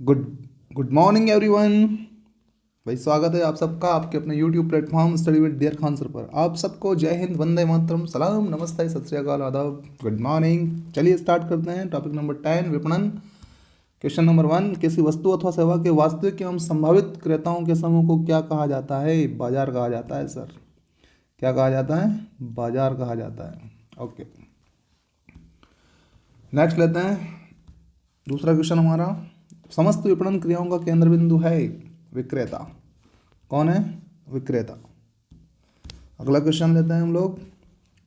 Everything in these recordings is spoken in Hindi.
Good good morning everyone. भाई स्वागत है आप सबका आपके अपने YouTube platform study with dear Khan sir पर। आप सबको जय हिंद, वंदे मातरम, सलाम, नमस्ते, सत श्री अकाल, आदाब, गुड मॉर्निंग। चलिए स्टार्ट करते हैं। टॉपिक नंबर 10 विपणन। क्वेश्चन नंबर 1, किसी वस्तु अथवा सेवा के वास्तविक एवं संभावित क्रेताओं के समूह को क्या कहा जाता है? बाजार कहा जाता है सर। क्या कहा जाता है? बाजार कहा जाता है। ओके, नेक्स्ट लेते हैं। दूसरा क्वेश्चन हमारा, समस्त विपणन क्रियाओं का केंद्र बिंदु है विक्रेता। कौन है? विक्रेता। अगला क्वेश्चन लेते हैं हम लोग,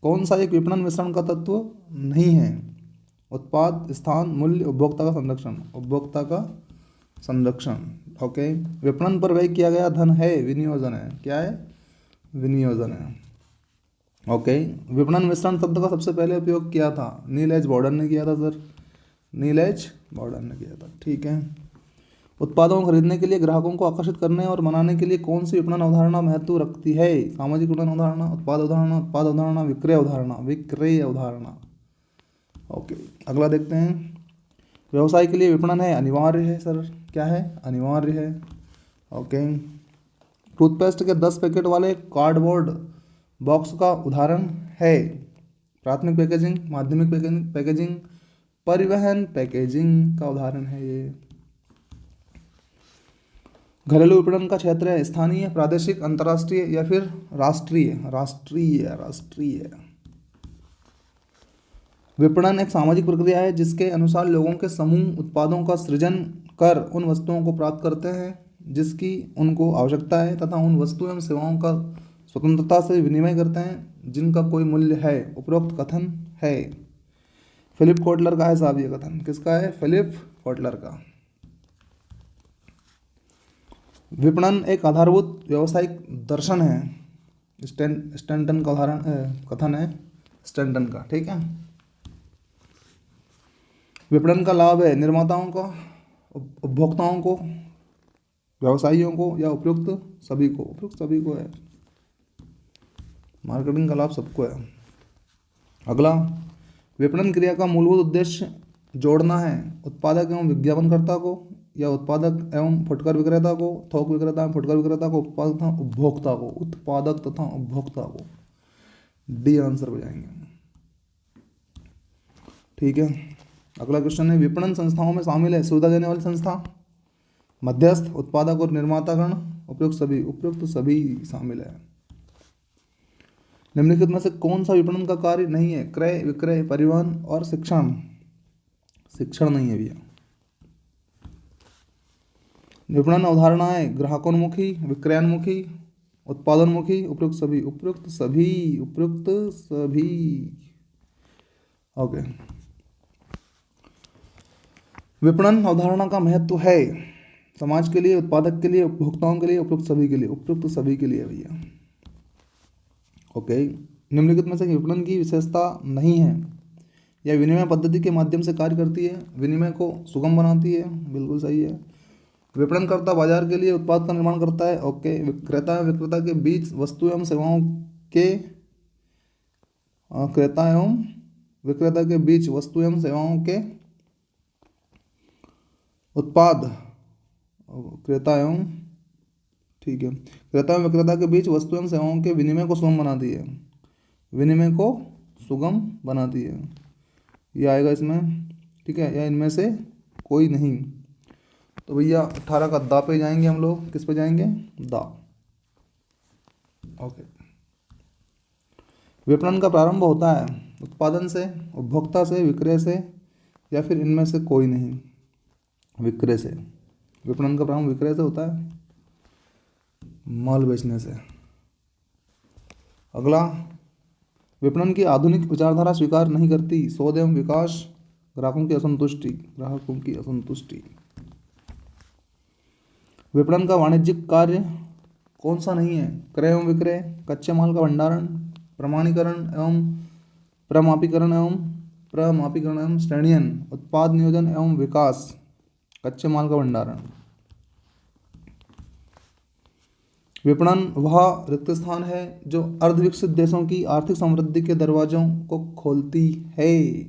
कौन सा एक विपणन मिश्रण का तत्व नहीं है? उत्पाद, स्थान, मूल्य, उपभोक्ता का संरक्षण। उपभोक्ता का संरक्षण। ओके, विपणन पर व्यय किया गया धन है विनियोजन है। क्या है? विनियोजन है। ओके, विपणन मिश्रण शब्द का सबसे पहले उपयोग किया था नील एच बॉर्डन ने किया था सर। नील एच बॉर्डन ने किया था। ठीक है। उत्पादों को खरीदने के लिए ग्राहकों को आकर्षित करने और मनाने के लिए कौन सी विपणन अवधारणा महत्व रखती है? सामाजिक विपणन अवधारणा, उत्पाद अवधारणा, उत्पाद अवधारणा, विक्रय अवधारणा। विक्रय अवधारणा। ओके, अगला देखते हैं। व्यवसाय के लिए विपणन है अनिवार्य है सर। क्या है? अनिवार्य है। ओके, टूथपेस्ट के 10 पैकेट वाले कार्डबोर्ड बॉक्स का उदाहरण है प्राथमिक पैकेजिंग, माध्यमिक पैकेजिंग, परिवहन पैकेजिंग का उदाहरण है ये। घरेलू विपणन का क्षेत्र है स्थानीय, प्रादेशिक, अंतर्राष्ट्रीय या फिर राष्ट्रीय। राष्ट्रीय राष्ट्रीय। विपणन एक सामाजिक प्रक्रिया है जिसके अनुसार लोगों के समूह उत्पादों का सृजन कर उन वस्तुओं को प्राप्त करते हैं जिसकी उनको आवश्यकता है तथा उन वस्तु एवं सेवाओं का स्वतंत्रता से विनिमय करते हैं जिनका कोई मूल्य है। उपरोक्त कथन है। फिलिप कोटलर का है साहब ये कथन। किसका है? फिलिप कोटलर का। विपणन एक आधारभूत व्यावसायिक दर्शन है। स्टैंटन का उदाहरण कथन है स्टैंटन का। ठीक है। विपणन का लाभ है निर्माताओं को, उपभोक्ताओं को, व्यवसायियों को या उपयुक्त सभी को। उपयुक्त सभी को है। मार्केटिंग का लाभ सबको है। अगला, विपणन क्रिया का मूलभूत उद्देश्य जोड़ना है उत्पादक एवं विज्ञापनकर्ता को या उत्पादक एवं फुटकर विक्रेता को, थोक विक्रेता एवं फुटकर विक्रेता को, उत्पादक तथा उपभोक्ता को। उत्पादक तथा उपभोक्ता को। डी आंसर हो जाएंगे। ठीक है। अगला क्वेश्चन है, विपणन संस्थाओं में शामिल है सुविधा देने वाली संस्था, मध्यस्थ, उत्पादक और निर्मातागण, उपयुक्त सभी। उपयुक्त सभी शामिल है। निम्नलिखित में से कौन सा विपणन का कार्य नहीं है? क्रय, विक्रय, परिवहन और शिक्षण। शिक्षण नहीं है भैया। विपणन अवधारणाएं ग्राहकोन्मुखी, विक्रयोन्मुखी, उत्पादोन्मुखी। उपयुक्त सभी। उपयुक्त सभी। उपयुक्त सभी। ओके, विपणन अवधारणा का महत्व है समाज के लिए, उत्पादक के लिए, उपभोक्ताओं के लिए, उपयुक्त सभी के लिए। उपयुक्त सभी के लिए भैया। ओके, निम्नलिखित में से विपणन की विशेषता नहीं है यह विनिमय पद्धति के माध्यम से कार्य करती है, विनिमय को सुगम बनाती है। बिल्कुल सही है। विपणनकर्ता बाजार के लिए उत्पाद का निर्माण करता है। ओके, विक्रेता एवं विक्रेता के बीच वस्तु एवं सेवाओं के क्रेता एवं विक्रेता के बीच वस्तु एवं सेवाओं के उत्पाद क्रेता एवं ठीक है क्रेता एवं विक्रेता के बीच वस्तु एवं सेवाओं के विनिमय को सुगम बनाती है। विनिमय को सुगम बनाती है। ये आएगा इसमें। ठीक है, या इनमें से कोई नहीं। तो भैया 18 का दा पे जाएंगे हम लोग। किस पे जाएंगे? दा। ओके, विपणन का प्रारंभ होता है उत्पादन से, उपभोक्ता से, विक्रय से या फिर इनमें से कोई नहीं। विक्रय से। विपणन का प्रारंभ विक्रय से होता है, माल बेचने से। अगला, विपणन की आधुनिक विचारधारा स्वीकार नहीं करती शोध एवं विकास, ग्राहकों की असंतुष्टि। ग्राहकों की असंतुष्टि। विपणन का वाणिज्यिक कार्य कौन सा नहीं है? क्रय एवं विक्रय, कच्चे माल का भंडारण, प्रमाणीकरण एवं प्रमापीकरण एवं श्रेणीयन, उत्पाद नियोजन एवं विकास, कच्चे माल का भंडारण। विपणन वह रिक्त स्थान है जो अर्धविकसित देशों की आर्थिक समृद्धि के दरवाजों को खोलती है।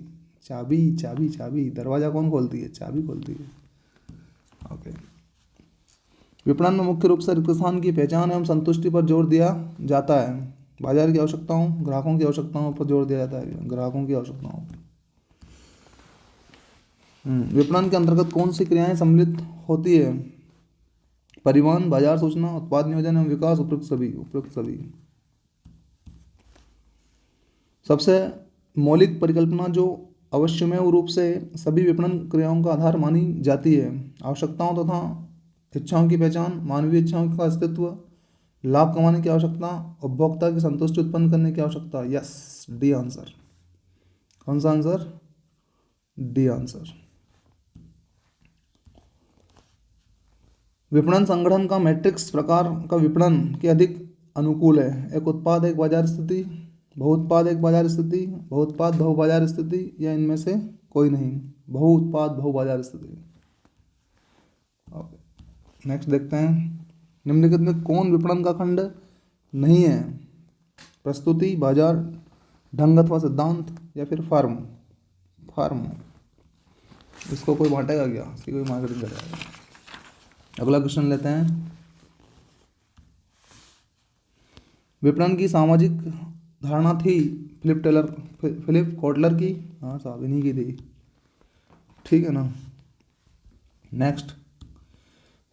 चाबी चाबी चाबी। दरवाजा कौन खोलती है? चाबी खोलती है। ओके, विपणन में मुख्य रूप से रिक्त स्थान की पहचान एवं संतुष्टि पर जोर दिया जाता है। बाजार की आवश्यकताओं, ग्राहकों की आवश्यकताओं पर जोर दिया जाता है, ग्राहकों की आवश्यकताओं। विपणन के अंतर्गत कौन सी क्रियाएं सम्मिलित होती है? परिवहन, बाजार सूचना, उत्पाद नियोजन एवं विकास, उपयुक्त सभी। सबसे मौलिक परिकल्पना जो अवश्यमेव रूप से सभी विपणन क्रियाओं का आधार मानी जाती है, आवश्यकताओं तथा इच्छाओं की पहचान, मानवीय इच्छाओं का अस्तित्व, लाभ कमाने की आवश्यकता, उपभोक्ता की संतुष्टि उत्पन्न करने की आवश्यकता। Yes, D answer. कौन सा आंसर? D answer. विपणन संगठन का मैट्रिक्स प्रकार का विपणन के अधिक अनुकूल है? एक उत्पाद एक बाजार स्थिति, बहुउत्पाद एक बाजार स्थिति, बहुउत्पाद बहु बाजार स्थिति, या इनमें से कोई नहीं? बहुउत्पाद बहु बाजार स्थिति। ओके, नेक्स्ट देखते हैं। निम्नलिखित में कौन विपणन का खंड नहीं है? प्रस्तुति, बाजार, ढंग अथवा सिद्धांत, या फिर फर्म। इसको कोई बांटेगा क्या? इसकी कोई मार्केटिंग करेगा? अगला क्वेश्चन लेते हैं। विपणन की सामाजिक धारणा थी फिलिप कोटलर की। हाँ साहब, इन्हीं की थी, ठीक है ना। नेक्स्ट,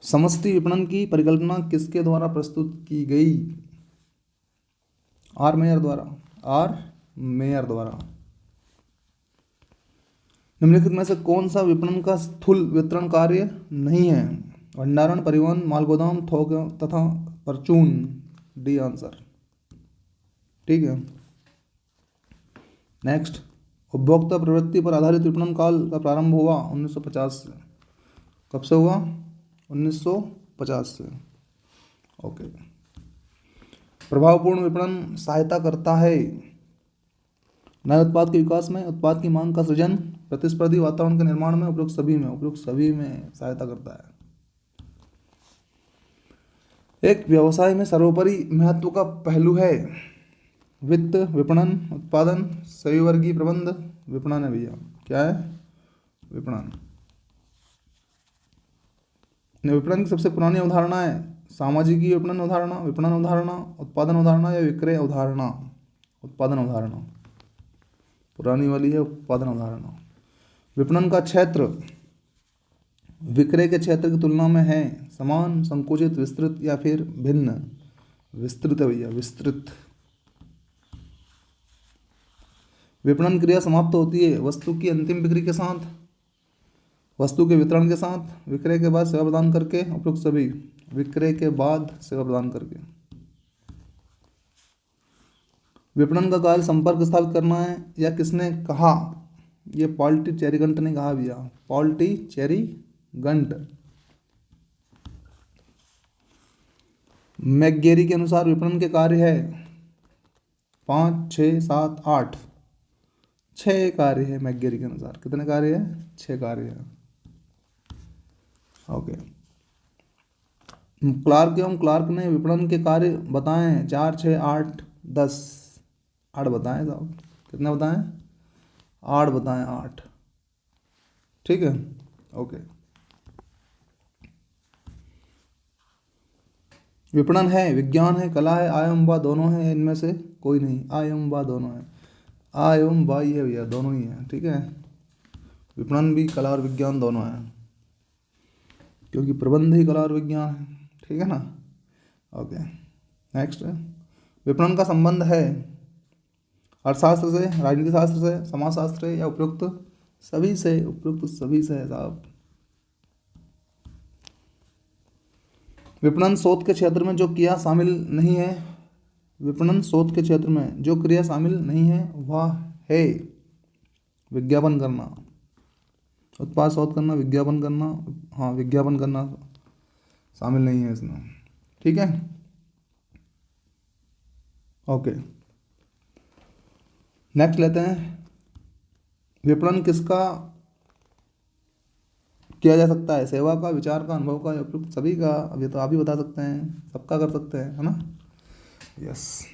समष्टि विपणन की परिकल्पना किसके द्वारा प्रस्तुत की गई? आर मेयर द्वारा। निम्नलिखित में से कौन सा विपणन का स्थूल वितरण कार्य नहीं है? भंडारण, परिवहन, माल गोदाम, थोक तथा परचून। डी आंसर, ठीक है। नेक्स्ट, उपभोक्ता प्रवृत्ति पर आधारित विपणन काल का प्रारंभ हुआ 1950 से। कब से हुआ? 1950 से। ओके। प्रभावपूर्ण विपणन सहायता करता है नए उत्पाद के विकास में, उत्पाद की मांग का सृजन, प्रतिस्पर्धी वातावरण के निर्माण में, उपयुक्त सभी में सहायता करता है। एक व्यवसाय में सर्वोपरि महत्व का पहलू है वित्त, विपणन, उत्पादन, सही वर्गीय प्रबंध। विपणन है भैया, क्या है? विपणन। विपणन की सबसे पुरानी अवधारणा है सामाजिकी विपणन अवधारणा, विपणन अवधारणा, उत्पादन अवधारणा, या विक्रय अवधारणा। उत्पादन अवधारणा पुरानी वाली है, उत्पादन अवधारणा। विपणन का क्षेत्र विक्रय के क्षेत्र की तुलना में है समान, संकुचित, विस्तृत, या फिर भिन्न? विस्तृत है भैया, विस्तृत। विपणन क्रिया समाप्त होती है वस्तु की अंतिम बिक्री के साथ, वस्तु के वितरण के साथ, विक्रय के बाद सेवा प्रदान करके, उपयुक्त सभी। विक्रय के बाद सेवा प्रदान करके। विपणन का कार्य संपर्क स्थापित करना है, या किसने कहा? ये पॉल टी चेरीगंट ने कहा भैया, पॉल टी चेरीगंट। मैकगेरी के अनुसार विपणन के कार्य है 5, 6, 7, 8। 6 कार्य है मैकगेरी के अनुसार। कितने कार्य है? 6 कार्य है। ओके। क्लार्क ने विपणन के कार्य बताएं 4, 6, 8, 10। 8 बताएं साहब। कितने बताएं? 8 बताएं, 8। ठीक है, ओके। विपणन है विज्ञान है, कला है, आ एवं बा दोनों है, इनमें से कोई नहीं? आ एवं बा दोनों है, आ एवं बा ही है भैया, दोनों ही है। ठीक है, विपणन भी कला और विज्ञान दोनों है, क्योंकि प्रबंध ही कला और विज्ञान है। ठीक है ना। ओके, नेक्स्ट, विपणन का संबंध है अर्थशास्त्र से, राजनीति शास्त्र से, समाजशास्त्र से, या उपयुक्त सभी से? उपयुक्त सभी से है साहब। विपणन शोध के क्षेत्र में जो क्रिया शामिल नहीं है, विपणन शोध के क्षेत्र में जो क्रिया शामिल नहीं है वह है विज्ञापन करना। उत्पाद शोध करना, विज्ञापन करना। हाँ, विज्ञापन करना शामिल नहीं है इसमें। ठीक है, ओके। नेक्स्ट लेते हैं, विपणन किसका किया जा सकता है? सेवा का, विचार का, अनुभव का, या उपयुक्त सभी का? अब ये तो आप ही बता सकते हैं, सबका कर सकते हैं, है ना। यस।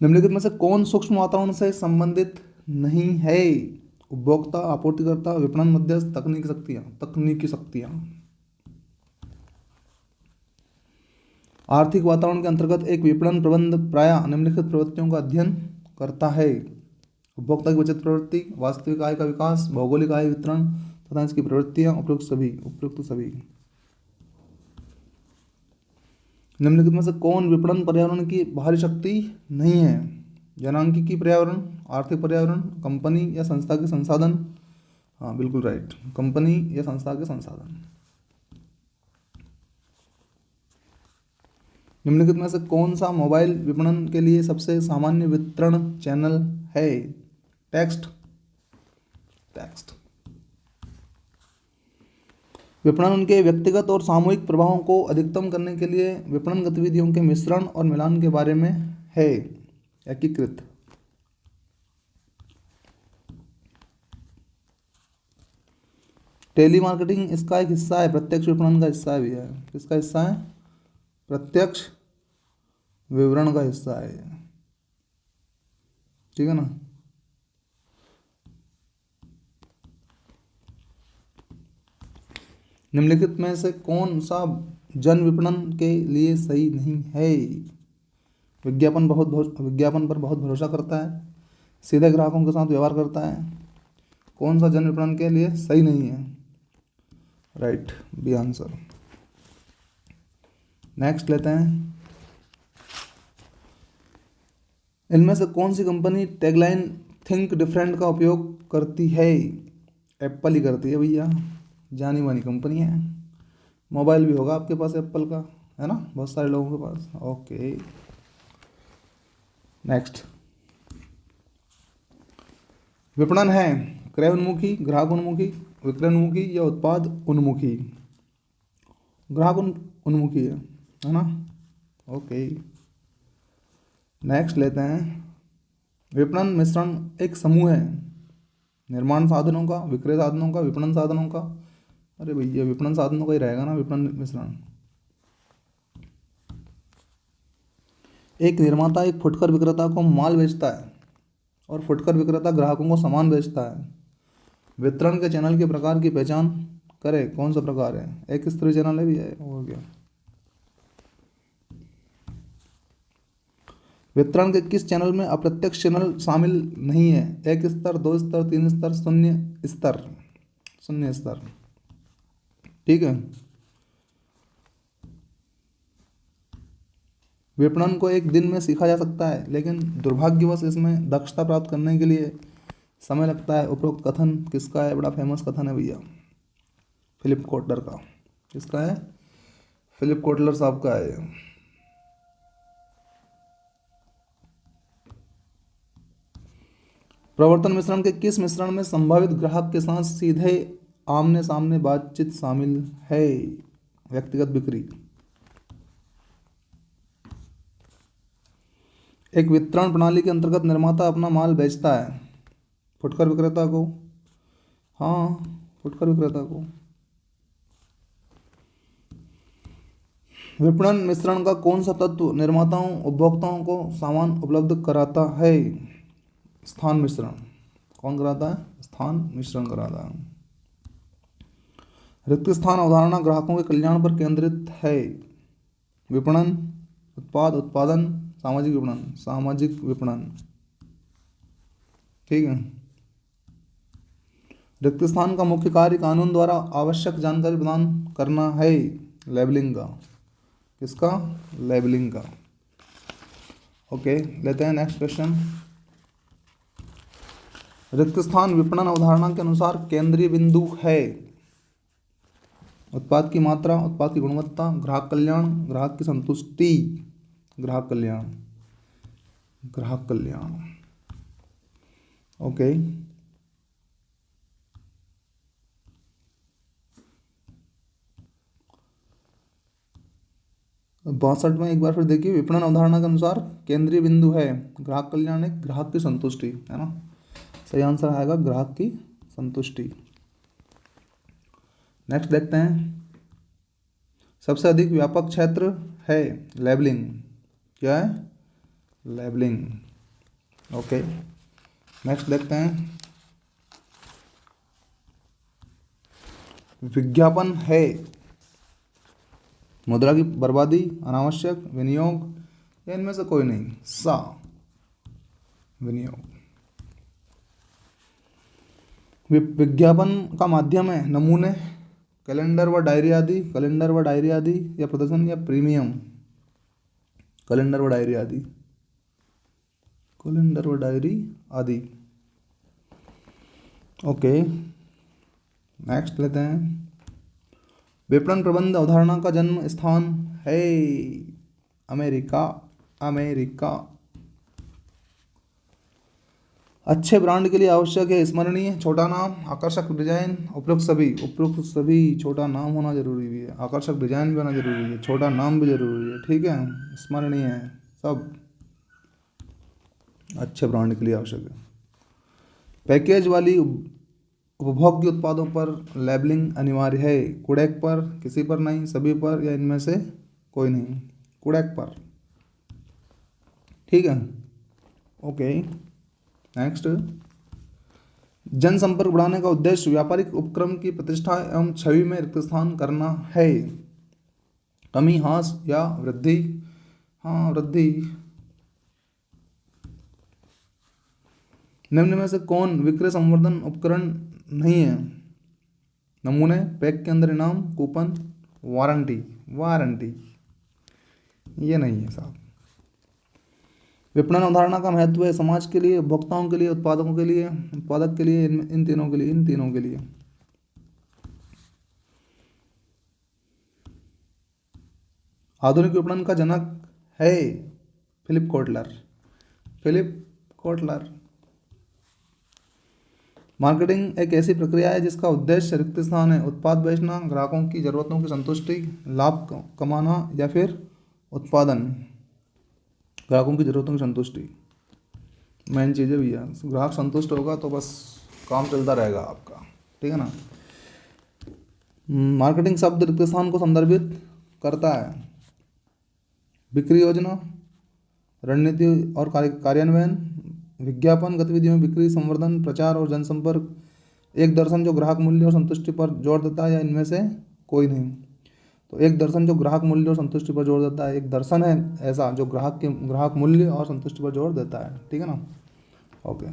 निम्नलिखित में से कौन सूक्ष्म वातावरण से संबंधित नहीं है? उपभोक्ता, आपूर्तिकर्ता, विपणन मध्यस्थ, तकनीकी शक्तियाँ। तकनीकी शक्तियाँ, आर्थिक वातावरण के अंतर्गत एक विपणन प्रबंध प्रायः निम्नलिखित प्रवृत्तियों का अध्ययन करता है: उपभोक्ता की बचत प्रवृत्ति, वास्तविक आय का विकास, भौगोलिक आय वितरण तथा इसकी प्रवृत्तियां, उपयुक्त सभी। निम्नलिखित में से कौन विपणन पर्यावरण की बाहरी शक्ति नहीं है? जनांकिकी पर्यावरण, आर्थिक पर्यावरण, कंपनी या संस्था के संसाधन। हाँ बिल्कुल राइट, कंपनी या संस्था के संसाधन। निम्नलिखित में से कौन सा मोबाइल विपणन के लिए सबसे सामान्य वितरण चैनल है? टेक्स्ट। विपणन उनके व्यक्तिगत और सामूहिक प्रभावों को अधिकतम करने के लिए विपणन गतिविधियों के मिश्रण और मिलान के बारे में है। एकीकृत। टेली मार्केटिंग इसका एक हिस्सा है, प्रत्यक्ष विपणन का हिस्सा भी है। किसका हिस्सा है? प्रत्यक्ष विवरण का हिस्सा है, ठीक है ना। निम्नलिखित में से कौन सा जन विपणन के लिए सही नहीं है? विज्ञापन पर बहुत भरोसा करता है, सीधे ग्राहकों के साथ व्यवहार करता है। कौन सा जन विपणन के लिए सही नहीं है? Right, B answer. नेक्स्ट लेते हैं, इनमें से कौन सी कंपनी टैगलाइन थिंक डिफरेंट का उपयोग करती है? एप्पल ही करती है भैया, जानी मानी कंपनी है। मोबाइल भी होगा आपके पास एप्पल का, है ना, बहुत सारे लोगों के पास। ओके नेक्स्ट, विपणन है क्रय उन्मुखी, ग्राहक उन्मुखी, विक्रय उन्मुखी या उत्पाद उन्मुखी? ग्राहक उन्मुखी है ना। ओके नेक्स्ट लेते हैं, विपणन मिश्रण एक समूह है निर्माण साधनों का, विक्रय साधनों का, विपणन साधनों का। अरे भैया विपणन साधनों का ही रहेगा ना विपणन मिश्रण। एक निर्माता एक फुटकर विक्रेता को माल बेचता है और फुटकर विक्रेता ग्राहकों को सामान बेचता है। वितरण के चैनल के प्रकार की पहचान करें, कौन सा प्रकार है? एक स्तरीय चैनल है भी है, हो गया। वितरण के किस चैनल में अप्रत्यक्ष चैनल शामिल नहीं है? एक स्तर, दो स्तर, तीन स्तर, शून्य स्तर, ठीक है। विपणन को एक दिन में सीखा जा सकता है, लेकिन दुर्भाग्यवश इसमें दक्षता प्राप्त करने के लिए समय लगता है। उपरोक्त कथन किसका है? बड़ा फेमस कथन है भैया, फिलिप कोटलर का। किसका है? फिलिप कोटलर साहब का है। प्रवर्तन मिश्रण के किस मिश्रण में संभावित ग्राहक के साथ सीधे आमने सामने बातचीत शामिल है? व्यक्तिगत बिक्री। एक वितरण प्रणाली के अंतर्गत निर्माता अपना माल बेचता है फुटकर विक्रेता को। हाँ, फुटकर विक्रेता को। विपणन मिश्रण का कौन सा तत्व निर्माताओं उपभोक्ताओं को सामान उपलब्ध कराता है? स्थान मिश्रण। कौन कराता है? स्थान मिश्रण कराता है। रिक्त स्थान अवधारणा ग्राहकों के कल्याण पर केंद्रित है। विपणन, उत्पादन, सामाजिक विपणन, ठीक है। रिक्त स्थान का मुख्य कार्य कानून द्वारा आवश्यक जानकारी प्रदान करना है। लेबलिंग का। किसका? लेबलिंग का। ओके लेते हैं नेक्स्ट क्वेश्चन। रिक्त स्थान विपणन अवधारणा के अनुसार केंद्रीय बिंदु है। उत्पाद की मात्रा, उत्पाद की गुणवत्ता, ग्राहक कल्याण, ग्राहक की संतुष्टि। ग्राहक कल्याण। ओके बासठ में एक बार फिर देखिए, विपणन अवधारणा के अनुसार केंद्रीय बिंदु है ग्राहक कल्याण, एक ग्राहक की संतुष्टि, है ना। सही आंसर आएगा ग्राहक की संतुष्टि। नेक्स्ट देखते हैं, सबसे अधिक व्यापक क्षेत्र है लेबलिंग। क्या है? लेबलिंग। ओके नेक्स्ट देखते हैं, विज्ञापन है मुद्रा की बर्बादी, अनावश्यक, विनियोग या इनमें से कोई नहीं। सा, विनियोग। विज्ञापन का माध्यम है, नमूने, कैलेंडर व डायरी आदि, कैलेंडर व डायरी आदि या प्रदर्शन या प्रीमियम, कैलेंडर व डायरी आदि, कैलेंडर व डायरी आदि। ओके, नेक्स्ट लेते हैं। विपणन प्रबंध अवधारणा का जन्म स्थान है अमेरिका, अमेरिका। अच्छे ब्रांड के लिए आवश्यक है स्मरणीय, छोटा नाम, आकर्षक डिजाइन, उपयुक्त सभी, उपयुक्त सभी, छोटा नाम होना जरूरी भी है, आकर्षक डिजाइन भी होना जरूरी है, छोटा नाम भी जरूरी है, ठीक है, स्मरणीय है सब, अच्छे ब्रांड के लिए आवश्यक है। पैकेज वाली उपभोग्य उत्पादों पर लेबलिंग अनिवार्य है, कोडेक पर, किसी पर नहीं, सभी पर या इनमें से कोई नहीं, कोडेक पर, ठीक है। Okay, next. जनसंपर्क बढ़ाने का उद्देश्य व्यापारिक उपक्रम की प्रतिष्ठा एवं छवि में रिक्त स्थान करना है, कमी, ह्रास या वृद्धि, हाँ वृद्धि। निम्न में से कौन विक्रय संवर्धन उपकरण नहीं है? नमूने, पैक के अंदर इनाम, कूपन, वारंटी, वारंटी, ये नहीं है साहब। विपणन अवधारणा का महत्व है समाज के लिए, उपभोक्ताओं के लिए, उत्पादकों के लिए, उत्पादक के लिए, इन तीनों के लिए, इन तीनों के लिए। आधुनिक विपणन का जनक है Philip Kotler, Philip Kotler. Marketing एक ऐसी प्रक्रिया है जिसका उद्देश्य रिक्त स्थान है, उत्पाद बेचना, ग्राहकों की जरूरतों की संतुष्टि, लाभ कमाना या फिर उत्पादन, ग्राहकों की जरूरतों की संतुष्टि मेन चीज़ है भैया। ग्राहक संतुष्ट होगा तो बस काम चलता रहेगा आपका, ठीक है ना। मार्केटिंग शब्द रिक्त स्थान को संदर्भित करता है। बिक्री योजना, रणनीति और कार्यान्वयन, विज्ञापन गतिविधियों में बिक्री, संवर्धन, प्रचार और जनसंपर्क, एक दर्शन जो ग्राहक मूल्य और संतुष्टि पर जोर देता है या इनमें से कोई नहीं। तो एक दर्शन जो ग्राहक मूल्य और संतुष्टि पर जोर देता है, एक दर्शन है ऐसा जो ग्राहक मूल्य और संतुष्टि पर जोर देता है, ठीक है ना। ओके।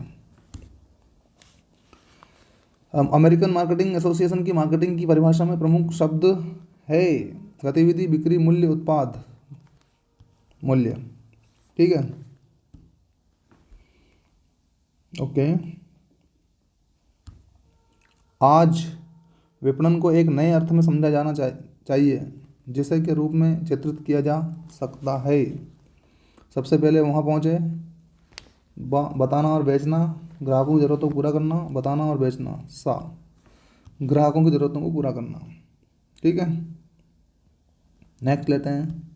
अमेरिकन मार्केटिंग एसोसिएशन की मार्केटिंग की परिभाषा में प्रमुख शब्द है गतिविधि, बिक्री, मूल्य, उत्पाद, मूल्य, ठीक है। ओके। आज विपणन को एक नए अर्थ में समझा जाना चाहिए जिसे के रूप में चित्रित किया जा सकता है। सबसे पहले वहाँ पहुँचे, बताना और बेचना, ग्राहकों की ज़रूरतों को पूरा करना, बताना और बेचना, सा, ग्राहकों की ज़रूरतों को पूरा करना, ठीक है। नेक्स्ट लेते हैं।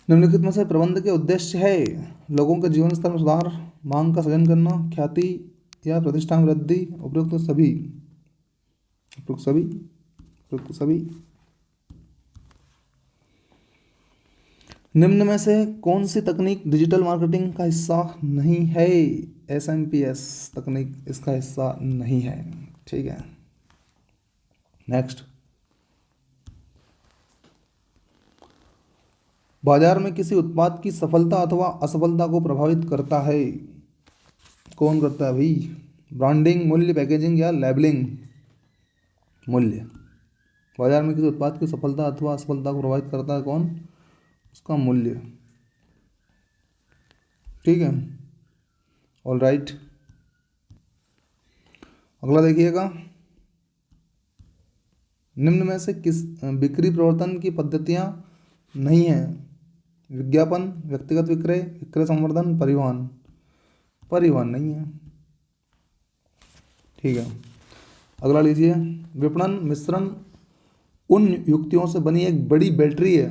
निम्नलिखित में से प्रबंध के उद्देश्य है लोगों के जीवन स्तर में सुधार, मांग का सृजन करना, ख्याति या प्रतिष्ठा में वृद्धि, उपयुक्त सभी, उपयुक्त सभी, उपयुक्त सभी। निम्न में से कौन सी तकनीक डिजिटल मार्केटिंग का हिस्सा नहीं है? SMPS तकनीक इसका हिस्सा नहीं है, ठीक है। नेक्स्ट। बाजार में किसी उत्पाद की सफलता अथवा असफलता को प्रभावित करता है, कौन करता है भाई? ब्रांडिंग, मूल्य, पैकेजिंग या लेबलिंग? मूल्य। बाजार में किसी उत्पाद की सफलता अथवा असफलता को प्रभावित करता है कौन? उसका मूल्य, ठीक है। All right. अगला देखिएगा। निम्न में से किस बिक्री प्रवर्तन की पद्धतियां नहीं है? विज्ञापन, व्यक्तिगत विक्रय, विक्रय संवर्धन, परिवहन। परिवहन नहीं है, ठीक है। अगला लीजिए। विपणन मिश्रण उन युक्तियों से बनी एक बड़ी बैटरी है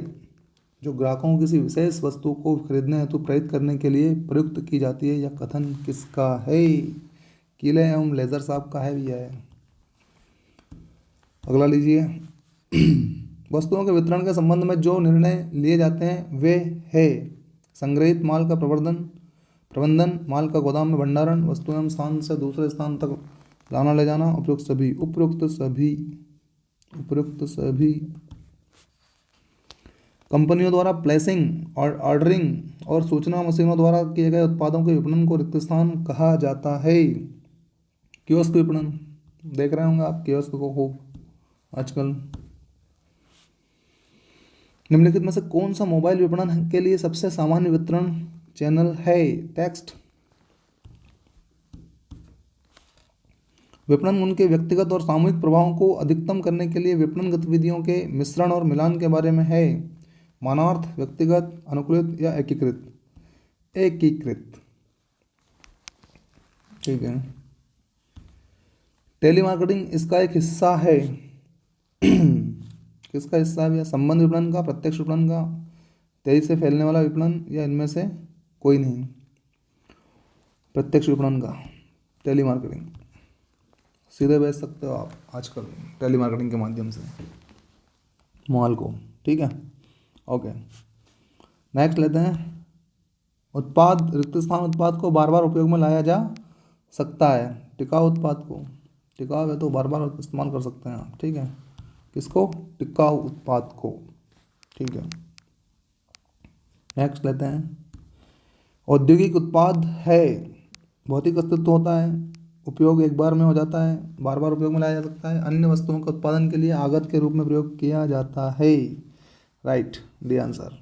जो ग्राहकों को किसी विशेष वस्तु को खरीदने हेतु प्रेरित करने के लिए प्रयुक्त की जाती है। यह कथन किसका है? किले एवं लेजर साहब का है भी है। अगला लीजिए। वस्तुओं के वितरण के संबंध में जो निर्णय लिए जाते हैं वे है संग्रहित माल का प्रबंधन, माल का गोदाम में भंडारण, वस्तुएं स्थान से दूसरे स्थान तक लाना ले जाना, उपयुक्त सभी, उपयुक्त सभी, उपयुक्त सभी, कंपनियों द्वारा प्लेसिंग और ऑर्डरिंग और सूचना मशीनों द्वारा किए गए उत्पादों के विपणन को रिक्त स्थान कहा जाता है। कियोस्क विपणन देख रहे होंगे आप कियोस्क को खूब आजकल। निम्नलिखित में से कौन सा मोबाइल विपणन के लिए सबसे सामान्य वितरण चैनल है? टेक्स्ट। विपणन उनके व्यक्तिगत और सामूहिक प्रभावों को अधिकतम करने के लिए विपणन गतिविधियों के मिश्रण और मिलान के बारे में है। मानार्थ, व्यक्तिगत, अनुकूलित या एकीकृत? एकीकृत। ठीक है। टेलीमार्केटिंग इसका एक हिस्सा है। किसका हिस्सा है भैया? संबंध विपणन का, प्रत्यक्ष विपणन का, तेजी से फैलने वाला विपणन, या इनमें से कोई नहीं? प्रत्यक्ष विपणन का, टेलीमार्केटिंग। सीधे बेच सकते हो आप आजकल टेलीमार्केटिंग के माध्यम से माल को। ठीक है, ओके। नेक्स्ट लेते हैं। उत्पाद, रिक्त स्थान उत्पाद को बार बार उपयोग में लाया जा सकता है। टिकाऊ उत्पाद को, टिकाऊ है तो बार बार इस्तेमाल कर सकते हैं आप। ठीक है, किसको? टिकाऊ उत्पाद को। ठीक है, नेक्स्ट लेते हैं। औद्योगिक उत्पाद है, भौतिक अस्तित्व होता है, उपयोग एक बार में हो जाता है, बार बार उपयोग में लाया जा सकता है, अन्य वस्तुओं के उत्पादन के लिए आगत के रूप में प्रयोग किया जाता है। Right, D answer.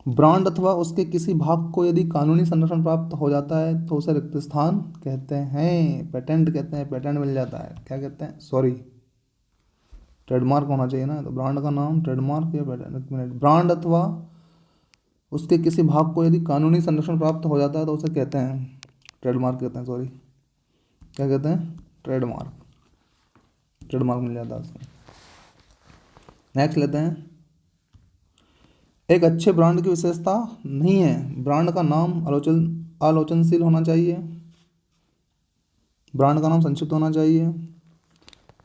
ब्रांड अथवा उसके किसी भाग को यदि कानूनी संरक्षण प्राप्त हो जाता है तो उसे रिक्त स्थान कहते हैं। पेटेंट कहते हैं, पेटेंट मिल जाता है। क्या कहते हैं? सॉरी, ट्रेडमार्क होना चाहिए ना। तो ब्रांड का नाम ट्रेडमार्क या पेटेंट? एक मिनट। ब्रांड अथवा उसके किसी भाग को यदि कानूनी संरक्षण प्राप्त हो जाता है तो उसे कहते हैं ट्रेडमार्क कहते हैं। सॉरी, क्या कहते हैं? ट्रेडमार्क। ट्रेडमार्क मिल जाता है उसको। नेक्स्ट लेते हैं। एक अच्छे ब्रांड की विशेषता नहीं है, ब्रांड का नाम आलोचनशील होना चाहिए, ब्रांड का नाम संक्षिप्त होना चाहिए,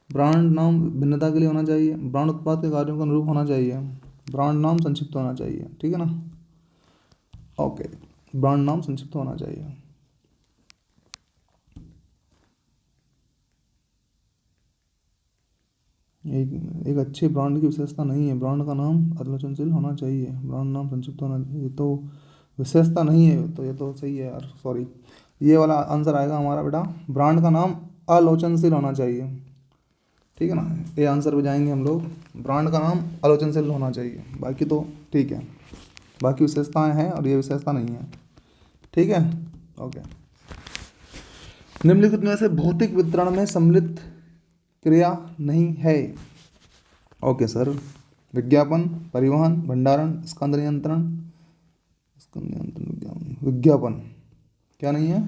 ब्रांड नाम भिन्नता के लिए होना चाहिए, ब्रांड उत्पाद के कार्यों के अनुरूप होना चाहिए, ब्रांड नाम संक्षिप्त होना चाहिए। ठीक है ना? ओके, ब्रांड नाम संक्षिप्त होना चाहिए। एक अच्छे ब्रांड की विशेषता नहीं है, ब्रांड का नाम आलोचनशील होना चाहिए, ब्रांड नाम संक्षिप्त होना चाहिए। ये तो विशेषता नहीं है, तो ये तो सही है यार। सॉरी, ये वाला आंसर आएगा हमारा बेटा, ब्रांड का नाम आलोचनशील होना चाहिए। ठीक है ना? ये आंसर पे जाएंगे हम लोग, ब्रांड का नाम आलोचनशील होना चाहिए। बाकी तो ठीक है, बाकी विशेषताएँ हैं और ये विशेषता नहीं है। ठीक है, ओके। निम्नलिखित में से भौतिक वितरण में सम्मिलित क्रिया नहीं है। Okay sir. विज्ञापन, परिवहन, भंडारण, स्कंद नियंत्रण, विज्ञापन। क्या नहीं है?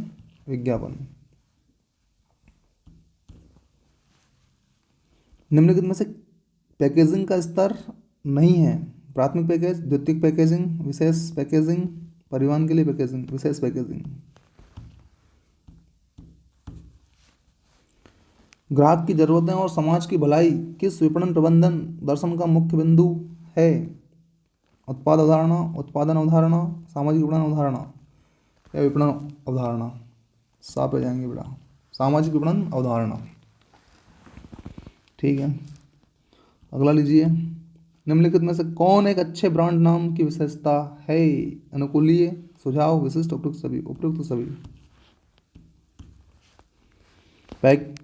विज्ञापन। निम्नलिखित में से पैकेजिंग का स्तर नहीं है। प्राथमिक पैकेज, द्वितीयक पैकेजिंग, विशेष पैकेजिंग, परिवहन के लिए पैकेजिंग, विशेष पैकेजिंग। ग्राहक की जरूरतें और समाज की भलाई किस विपणन प्रबंधन दर्शन का मुख्य बिंदु है? उत्पाद अवधारणा, उत्पादन अवधारणा, सामाजिक विपणन अवधारणा या विपणन अवधारणा? सा पे जाएंगे बेटा, सामाजिक विपणन अवधारणा। ठीक है, अगला लीजिए। निम्नलिखित में से कौन एक अच्छे ब्रांड नाम की विशेषता है? अनुकूलीय, सुझाव, विशिष्ट, उपयुक्त सभी। उपयुक्त सभी।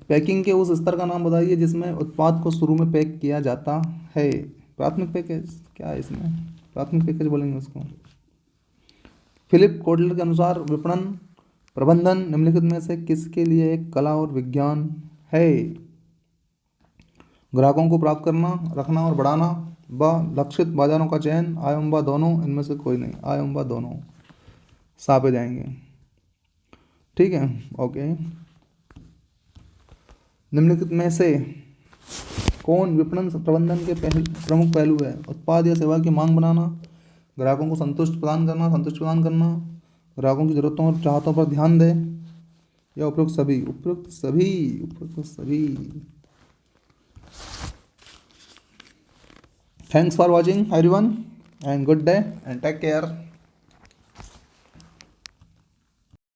पैकिंग के उस स्तर का नाम बताइए जिसमें उत्पाद को शुरू में पैक किया जाता है। प्राथमिक पैकेज, क्या है इसमें? प्राथमिक पैकेज बोलेंगे उसको। फिलिप कोटलर के अनुसार विपणन प्रबंधन निम्नलिखित में से किसके लिए एक कला और विज्ञान है? ग्राहकों को प्राप्त करना, रखना और बढ़ाना, ब लक्षित बाजारों का चयन, आय एवं ब दोनों, इनमें से कोई नहीं। आय एवं ब दोनों। सा पे जाएंगे। ठीक है, ओके। निम्नलिखित में से कौन विपणन प्रबंधन के प्रमुख पहलू है? उत्पाद या सेवा की मांग बनाना, ग्राहकों को संतुष्टि प्रदान करना, ग्राहकों की जरूरतों और चाहतों पर ध्यान दें, या उपयुक्त सभी? उपयुक्त सभी, उपयुक्त सभी। Thanks for watching everyone and good day and take care.